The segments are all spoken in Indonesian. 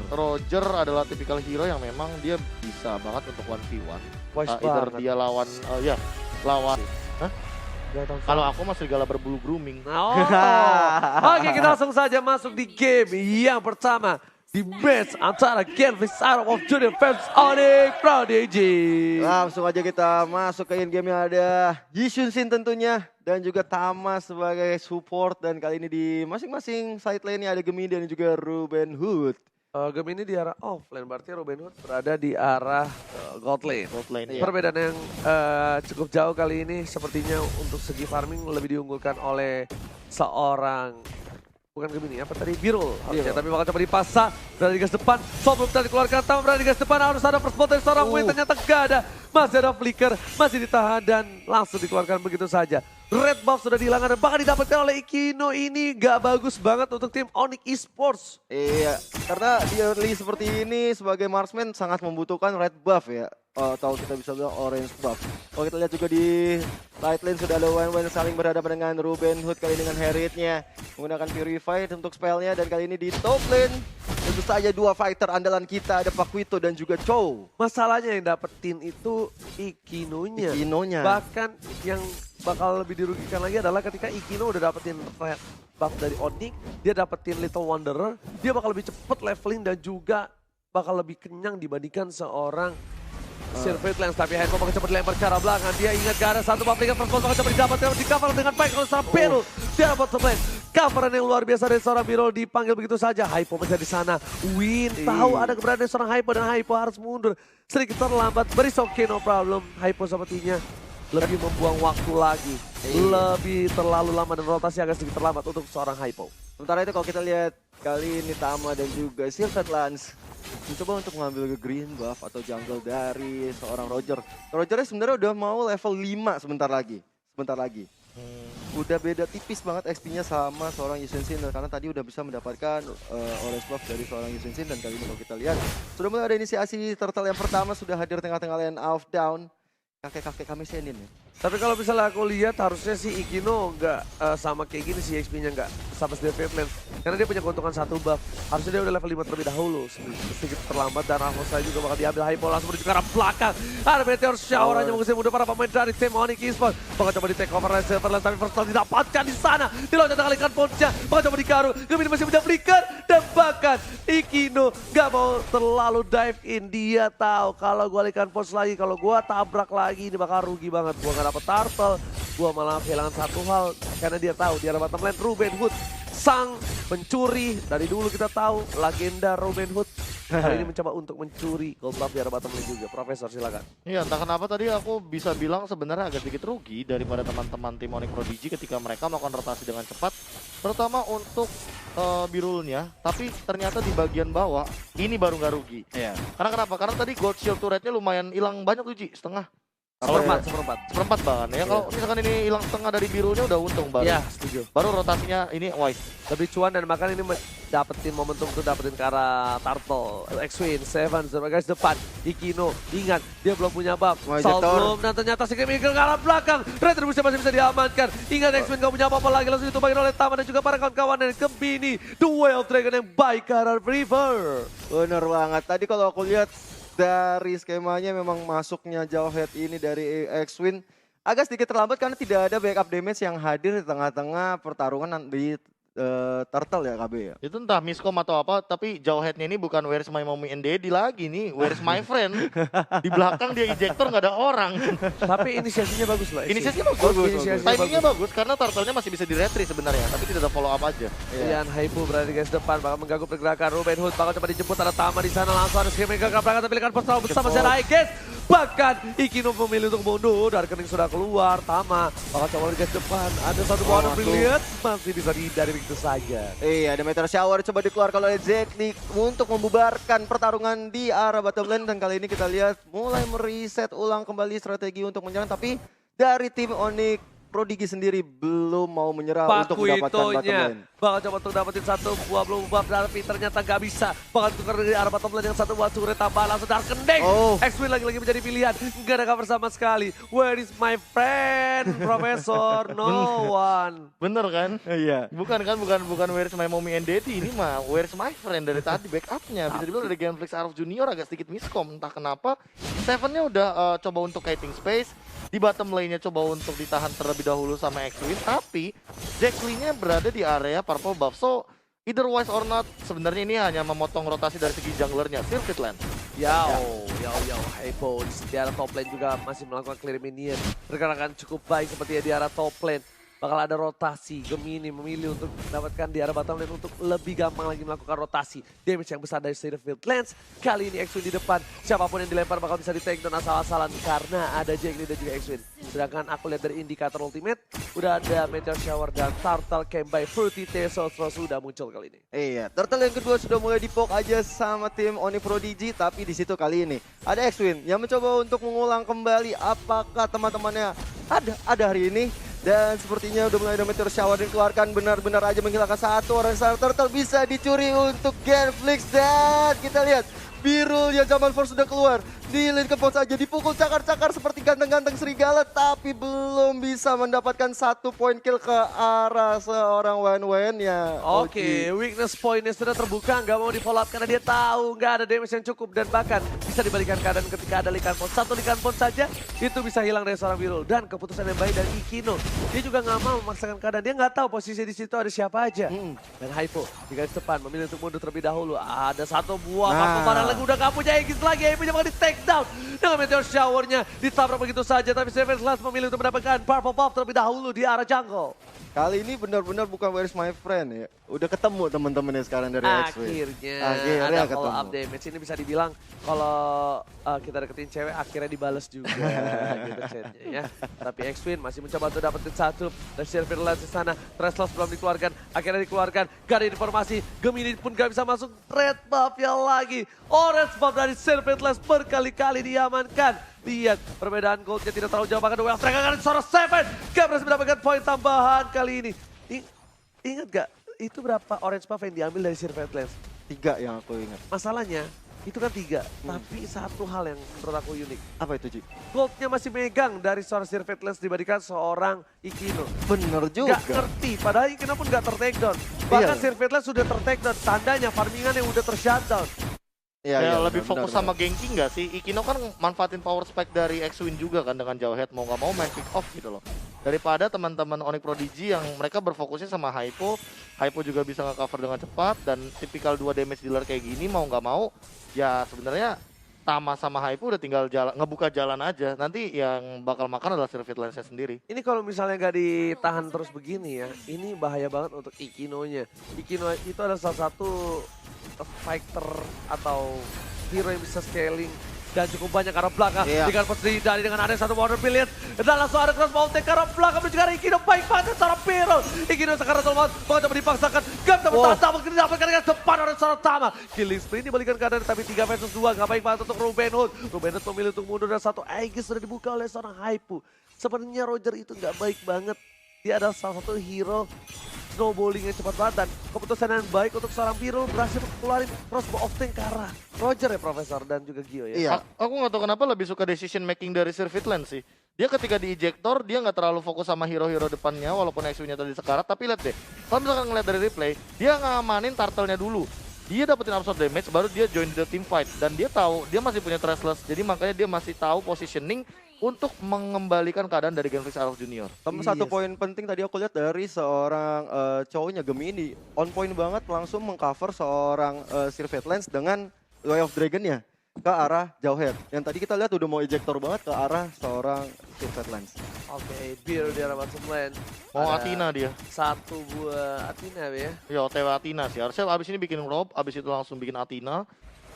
Roger adalah tipikal hero yang memang dia bisa banget untuk 1v1. Wise Either banget. dia lawan, lawan. Hah? Gak tahu Kalau aku mah serigala berbulu grooming. Oh. Oke, kita langsung saja masuk di game yang pertama. Di match antara Kelvis Arab of Junior versus Onyx Prodigy. Langsung aja kita masuk ke in game yang ada Yishun Shin tentunya. Dan juga Tama sebagai support. Dan kali ini di masing-masing side lane-nya ada Gemi dan juga Ruben Hood. Game ini di arah offlane, berarti Robin Hood berada di arah god lane. Bot lane, iya. Perbedaan yang cukup jauh kali ini sepertinya untuk segi farming lebih diunggulkan oleh seorang, bukan Gemini, apa tadi? Birul. Harusnya, tapi bakal coba dipasang, berada di gas depan. Sobelum tadi dikeluarkan, Tama berada di gas depan, harus ada first blood dari seorang Win, ternyata gak ada. Masih ada flicker, masih ditahan dan langsung dikeluarkan begitu saja. Red buff sudah dihilangkan dan bahkan didapatkan oleh Ikino. Ini gak bagus banget untuk tim Onyx Esports. Iya, karena di early seperti ini sebagai marksman sangat membutuhkan red buff ya. Atau kita bisa bilang orange buff. Kalau kita lihat juga di right lane sudah ada Wen saling berhadapan dengan Ruben Hood kali dengan Harriet-nya. Menggunakan Purify untuk spellnya dan kali ini di top lane. Tentu saja dua fighter andalan kita ada Paquito dan juga Chow. Masalahnya yang dapetin itu Ikinonya. Ikinonya. Bahkan yang bakal lebih dirugikan lagi adalah ketika Ikino udah dapetin red buff dari Onyx, dia dapetin Little Wanderer, dia bakal lebih cepet leveling dan juga bakal lebih kenyang dibandingkan seorang Silver Lens. Tapi Henko bakal coba dilempar ke arah belakang, dia ingat gak ada satu buff dengan first blood bakal coba didapatkan, di cover dengan baik oleh seorang Perul. Dia bottom lane, coveran yang luar biasa dari seorang Birol dipanggil begitu saja. Hypo masih di sana, Win tahu ada keberadaan seorang Hypo dan Hypo harus mundur sedikit terlambat, but it's okay, no problem. Hypo sepertinya lebih membuang waktu lagi, lebih terlalu lama dan rotasi agak sedikit terlambat untuk seorang Hypo. Sementara itu kalau kita lihat kali ini Tama dan juga Silver Lance mencoba untuk mengambil green buff atau jungle dari seorang Roger. Rogernya sebenarnya udah mau level 5 sebentar lagi. Udah beda tipis banget XP-nya sama seorang Yishun Shin karena tadi udah bisa mendapatkan orange buff dari seorang Yishun Shin dan kali ini kalau kita lihat sudah mulai ada inisiasi turtle yang pertama sudah hadir tengah-tengah lane off down. Kakek-kakek kami Senin ya. Tapi kalau misalnya aku lihat harusnya si Ikino nggak sama kayak gini si XP-nya nggak sama seperti Lens. Karena dia punya keuntungan satu buff. Harusnya dia udah level 5 terlebih dahulu. Sedikit terlambat dan Ramosa juga bakal diambil Hypo langsung menuju ke arah belakang. Ada Meteor Shower hanya mengusir mundur para pemain dari tim Onyx Esports. Bakal coba di take over oleh Silver Lens tapi first blood didapatkan di sana. Diloncat kalikan punch-nya. Bakal coba dikaru. Gemini masih punya flicker dan bahkan Ikino nggak mau terlalu dive in. Dia tahu kalau gue alihkan punch lagi, kalau gue tabrak lagi ini bakal rugi banget. Gue nggak dapet turtle, gue malah kehilangan satu hal karena dia tahu di arah bottom lane Ruben Hood sang pencuri. Dari dulu kita tahu legenda Ruben Hood kali ini mencoba untuk mencuri gold buff di arah bottom lane juga. Profesor silakan. Iya, entah kenapa tadi aku bisa bilang sebenarnya agak sedikit rugi daripada teman-teman tim Onyx Prodigy ketika mereka melakukan rotasi dengan cepat, terutama untuk Birulnya. Tapi ternyata di bagian bawah ini baru nggak rugi. Iya. Karena kenapa? Karena tadi gold shield turretnya lumayan hilang banyak tuh Ji, setengah. Seperempat bahkan ya. Kalau misalkan ini hilang setengah dari birunya udah untung baru. Iya, setuju. Baru rotasinya ini wise. Lebih cuan dan bahkan ini dapetin momentum untuk dapetin ke arah Turtle, X-Win, Seven, guys depan, Ikino, ingat dia belum punya buff, Salt belum dan ternyata si Kimi ke arah belakang, Retribution masih bisa diamankan, ingat X-Win gak punya apa-apa lagi, langsung ditumbangin oleh Tama dan juga para kawan-kawan dan Gembini, Duel Dragon yang baik ke arah River. Bener banget, tadi kalau aku lihat dari skemanya memang masuknya Jawhead ini dari X-Win agak sedikit terlambat karena tidak ada backup damage yang hadir di tengah-tengah pertarungan di Turtle ya KB ya. Itu entah miskom atau apa, tapi Jawhead-nya ini bukan Where's My Mommy and Daddy lagi nih, Where's My Friend. Di belakang dia ejector nggak ada orang. Tapi inisiasinya bagus loh. Inisiasinya bagus. Timingnya bagus karena Turtle-nya masih bisa di-retry sebenarnya, tapi tidak ada follow up aja. Ian Hypo berada di garis depan, bakal mengganggu pergerakan Ruben Hood, bakal coba dijemput ada Tama di sana, langsung ada skema ke belakang tapi kan postal bersama Zerai guys. Bahkan Ikino memilih untuk mundur, dari kening sudah keluar, Tama bakal coba di garis depan, ada satu buah brilliant, masih bisa dihindari begitu saja. Iya, ada Meteor Shower coba dikeluarkan oleh Zeklik untuk membubarkan pertarungan di arah bottom lane dan kali ini kita lihat mulai mereset ulang kembali strategi untuk menyerang tapi dari tim Onyx Prodigy sendiri belum mau menyerah untuk mendapatkan bottom lane. Bakal coba untuk dapetin satu buah belum buff tapi ternyata nggak bisa. Bakal tukar dari arah bottom lane yang satu buah sore tambah langsung Dark Kendeng. X-Win lagi-lagi menjadi pilihan. Nggak ada cover sama sekali. Where is my friend, Profesor? No one. Bener kan? Iya. Bukan kan, bukan Where's My Mommy and Daddy, ini mah Where's My Friend dari tadi backupnya. Bisa dibilang dari Genflix Arrow Junior agak sedikit miskom, entah kenapa. Seven-nya udah coba untuk kiting space, di bottom lane-nya coba untuk ditahan terlebih dahulu sama X-Win, tapi Jack Lee-nya berada di area purple buff. So, either wise or not, sebenarnya ini hanya memotong rotasi dari segi junglernya, Circuit Land. Hypo di arah top lane juga masih melakukan clear minion. Pergerakan cukup baik seperti di arah top lane. Bakal ada rotasi, Gemini memilih untuk mendapatkan di arah bottom lane untuk lebih gampang lagi melakukan rotasi. Damage yang besar dari Field Lance. Kali ini X-Win di depan, siapapun yang dilempar bakal bisa di-take down asal-asalan karena ada Jack Lee dan juga X-Win. Sedangkan aku lihat dari indikator ultimate, udah ada Meteor Shower dan Turtle Camp by Fruity Tesos sudah muncul kali ini. Iya, turtle yang kedua sudah mulai dipok aja sama tim Onyx Prodigy, tapi di situ kali ini ada X-Win yang mencoba untuk mengulang kembali apakah teman-temannya ada hari ini. Dan sepertinya udah mulai ada Meteor Shower dikeluarkan, benar-benar aja menghilangkan satu orang Turtle bisa dicuri untuk Genflix. Dan kita lihat Birul yang zaman Force sudah keluar, di lane ke pos aja dipukul cakar-cakar seperti ganteng-ganteng serigala, tapi belum bisa mendapatkan 1 poin kill ke arah seorang Wen ya. Oke, weakness pointnya sudah terbuka, nggak mau di follow up karena dia tahu nggak ada damage yang cukup dan bahkan bisa dibalikan keadaan ketika ada Likan Pon. Satu Likan Pon saja itu bisa hilang dari seorang Birul dan keputusan yang baik dari Ikino. Dia juga nggak mau memaksakan keadaan, dia nggak tahu posisi di situ ada siapa aja. Dan Hypo di garis depan memilih untuk mundur terlebih dahulu. Ada satu buah kemarin lagi udah nggak punya Aegis lagi, Hypo bakal di take down dengan Meteor Shower-nya ditabrak begitu saja, tapi Savage Last memilih untuk mendapatkan Purple Pop terlebih dahulu di arah jungle. Kali ini benar-benar bukan Where's My Friend ya. Udah ketemu teman-temannya sekarang dari X-Win. Akhirnya ada follow up damage. Ini bisa dibilang kalau kita deketin cewek akhirnya dibales juga gitu chatnya ya. Tapi X-Win masih mencoba untuk dapetin satu. Dan Silver Lance di sana. Treslos belum dikeluarkan. Akhirnya dikeluarkan. Gak ada informasi. Gemini pun gak bisa masuk. Red buff yang lagi. Orange buff dari Silver Lance berkali-kali diamankan. Lihat perbedaan goldnya tidak terlalu jauh. Bahkan Well Strike akan seorang Seven. Gak berhasil mendapatkan poin tambahan kali ini. Ingat gak? Itu berapa orange buff yang diambil dari Silver Lance? 3 yang aku ingat. Masalahnya itu kan 3, tapi satu hal yang menurut aku unik. Apa itu, Ci? Goldnya masih megang dari seorang Silver Lance dibandingkan seorang Ikino. Bener juga. Gak ngerti, padahal Ikino pun gak ter-take down. Bahkan Silver Lance sudah ter-take down, tandanya farmingan yang udah ter-shutdown. Ya, lebih fokus sama ganking nggak sih? Ikino kan manfaatin power spike dari X-Win juga kan dengan jauh head, mau nggak mau main pick off gitu loh. Daripada teman-teman Onyx Prodigy yang mereka berfokusnya sama Hypo, Hypo juga bisa nge-cover dengan cepat dan tipikal 2 damage dealer kayak gini mau nggak mau ya sebenarnya Tama sama Hypo udah tinggal ngebuka jalan aja. Nanti yang bakal makan adalah Silver Lance-nya sendiri. Ini kalau misalnya nggak ditahan terus begini ya, ini bahaya banget untuk Ikino-nya. Ikino itu adalah salah satu fighter atau hero yang bisa scaling dan cukup banyak arah belakang. Dengan posisi dari dengan ada satu Wonder Billion dan langsung ada cross mountain ke arah belakang menuju ke arah Ikino. Baik banget seorang Pirul. Ikino sekarang Solomon bakal coba dipaksakan. Gak bisa bertahan, mungkin didapatkan dengan depan oleh seorang Tama. Killing spree dibalikan keadaan tapi 3 versus 2. Gak baik banget untuk Ruben Hood. Ruben Hood memilih untuk mundur dan satu Aegis sudah dibuka oleh seorang Hypo. Sebenarnya Roger itu gak baik banget. Dia adalah salah satu hero snowballing yang cepat banget dan keputusan yang baik untuk seorang Pirul berhasil keluarin crossbow of tank ke arah Roger ya Profesor dan juga Gio ya. Iya. Aku nggak tahu kenapa lebih suka decision making dari Silver Lance sih. Dia ketika di ejector dia nggak terlalu fokus sama hero-hero depannya walaupun X-Win-nya tadi sekarat, tapi lihat deh. Kalau misalkan ngeliat dari replay, dia ngamanin turtle-nya dulu. Dia dapetin absorb damage baru dia join the team fight dan dia tahu dia masih punya Trestless. Jadi makanya dia masih tahu positioning untuk mengembalikan keadaan dari Genflix Arrow Junior. Sama satu poin penting tadi aku lihat dari seorang cowoknya Gemini. On point banget langsung mengcover seorang Silver Lance dengan Way of Dragon-nya ke arah Jauhead. Yang tadi kita lihat udah mau ejector banget ke arah seorang Silver Lance. Oke, Biru di arah bottom lane. Mau Athena dia. Satu buah Athena ya. Ya OTW Athena sih. Harusnya abis ini bikin Rob, abis itu langsung bikin Athena.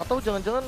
Atau jangan-jangan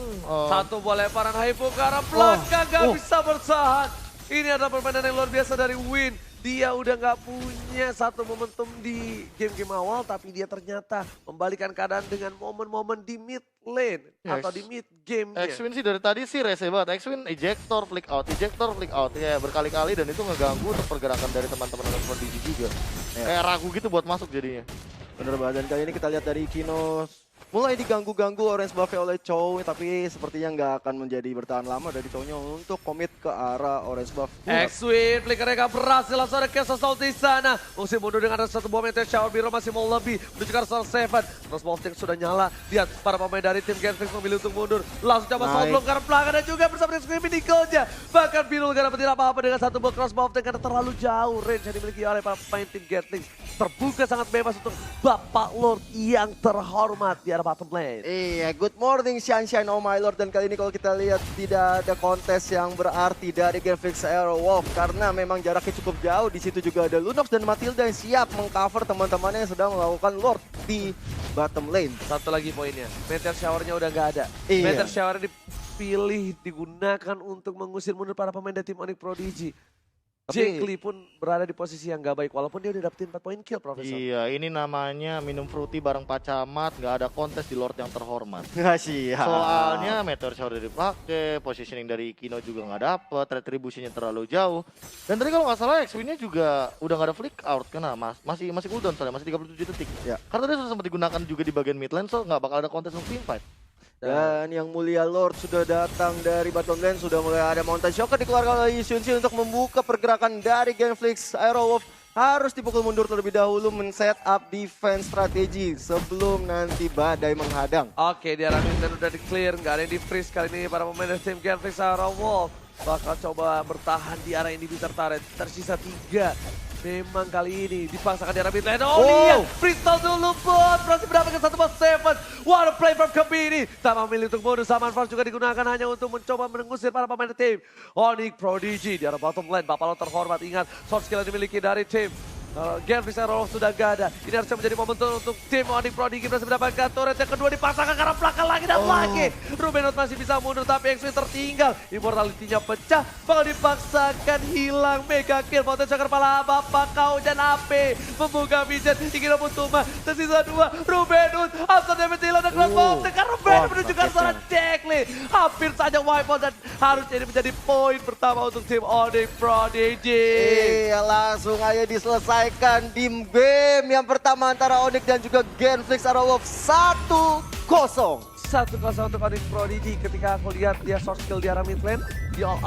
satu bola lemparan Hypo ke arah belakang gak bisa bertahan. Ini adalah permainan yang luar biasa dari Win. Dia udah nggak punya satu momentum di game-game awal, tapi dia ternyata membalikan keadaan dengan momen-momen di mid lane Yes. atau di mid game-nya. X-Win sih dari tadi sih rese banget. X-Win ejector, flick out, ejector, flick out. Ya berkali-kali dan itu ngeganggu untuk pergerakan dari teman-teman Onyx Prodigy juga. Ya. Kayak ragu gitu buat masuk jadinya. Bener banget, dan kali ini kita lihat dari Ikino mulai diganggu-ganggu orange buff oleh Chow, tapi sepertinya nggak akan menjadi bertahan lama dari Chow-nya untuk komit ke arah orange buff. X-Win, flickernya gak berhasil, langsung ada Chaos Assault di sana. Musim mundur dengan ada satu bom meteor shower, Biro masih mau lebih menuju ke arah Soul 7. Terus bom tank sudah nyala, lihat para pemain dari tim Genflix memilih untuk mundur. Langsung coba Nice. sound block karena belakang dan juga bersama dengan Screaming Nicole-nya. Bahkan Biro gak dapetin apa-apa dengan satu bom cross bom tank karena terlalu jauh range yang dimiliki oleh para pemain tim Genflix. Terbuka sangat bebas untuk Bapak Lord yang terhormat di arah bottom lane. Iya, good morning Sunshine, oh my lord. Dan kali ini kalau kita lihat tidak ada kontes yang berarti dari Genflix Aerowolf karena memang jaraknya cukup jauh. Di situ juga ada Lunox dan Matilda yang siap mengcover teman-temannya yang sedang melakukan Lord di bottom lane. Satu lagi poinnya, meteor shower-nya udah gak ada. Iya. Meteor shower dipilih, digunakan untuk mengusir mundur para pemain dari tim Onyx Prodigy. Tapi- Jake Lee pun berada di posisi yang gak baik, walaupun dia udah dapetin 4 poin kill, Profesor. Iya, ini namanya minum fruity bareng Pak Camat, nggak ada kontes di Lord yang terhormat. Nggak siap. Soalnya Meteor Shower dipakai, positioning dari Kino juga nggak dapet, retribusinya terlalu jauh. Dan tadi kalau nggak salah X-Win-nya juga udah nggak ada flick out karena masih cooldown soalnya, masih 37 detik. Ya. Karena tadi sudah sempat digunakan juga di bagian mid lane, so nggak bakal ada kontes untuk teamfight. Dan yang mulia Lord sudah datang dari bottom lane, sudah mulai ada Mountain Shocker dikeluarkan oleh Yunsi untuk membuka pergerakan dari Genflix Aerowolf. Harus dipukul mundur terlebih dahulu men-set up defense strategi sebelum nanti badai menghadang. Oke, di arah mid lane udah di-clear, gak ada yang di-freeze kali ini para pemain dari tim Genflix Aerowolf. Bakal coba bertahan di arah inhibitor turret, tersisa 3. Memang kali ini dipaksakan di arah mid lane. Oh, lihat, freestyle dulu bot, berhasil mendapatkan satu bot 7. What a play from Kabini. Tak memilih untuk bonus, Saman Force juga digunakan hanya untuk mencoba mengusir para pemain tim Onyx Prodigy di arah bottom lane. Bapak lo terhormat, ingat short skill yang dimiliki dari tim Genflix Aerowolf sudah gak ada. Ini harusnya menjadi momentum untuk tim Onyx Prodigy berhasil mendapatkan turret yang kedua, dipasangkan karena belakang lagi dan lagi. Rubenot masih bisa mundur tapi X-Wing tertinggal. Immortality-nya pecah, bakal dipaksakan hilang. Mega kill, potensi kepala Bapak kau dan AP membuka vision. Ingin Tuma, tersisa 2. Rubenot, after damage hilang dan cross bomb. Karena Rubenot menuju ke arah Jack Lee. Hampir saja wipe out dan harus ini menjadi poin pertama untuk tim Onyx Prodigy. Iya, langsung aja diselesaikan di game yang pertama antara Onyx dan juga Genflix Aerowolf 1-0. 1-0 untuk Onyx Prodigy ketika aku lihat dia soft skill di arah mid lane, di all out.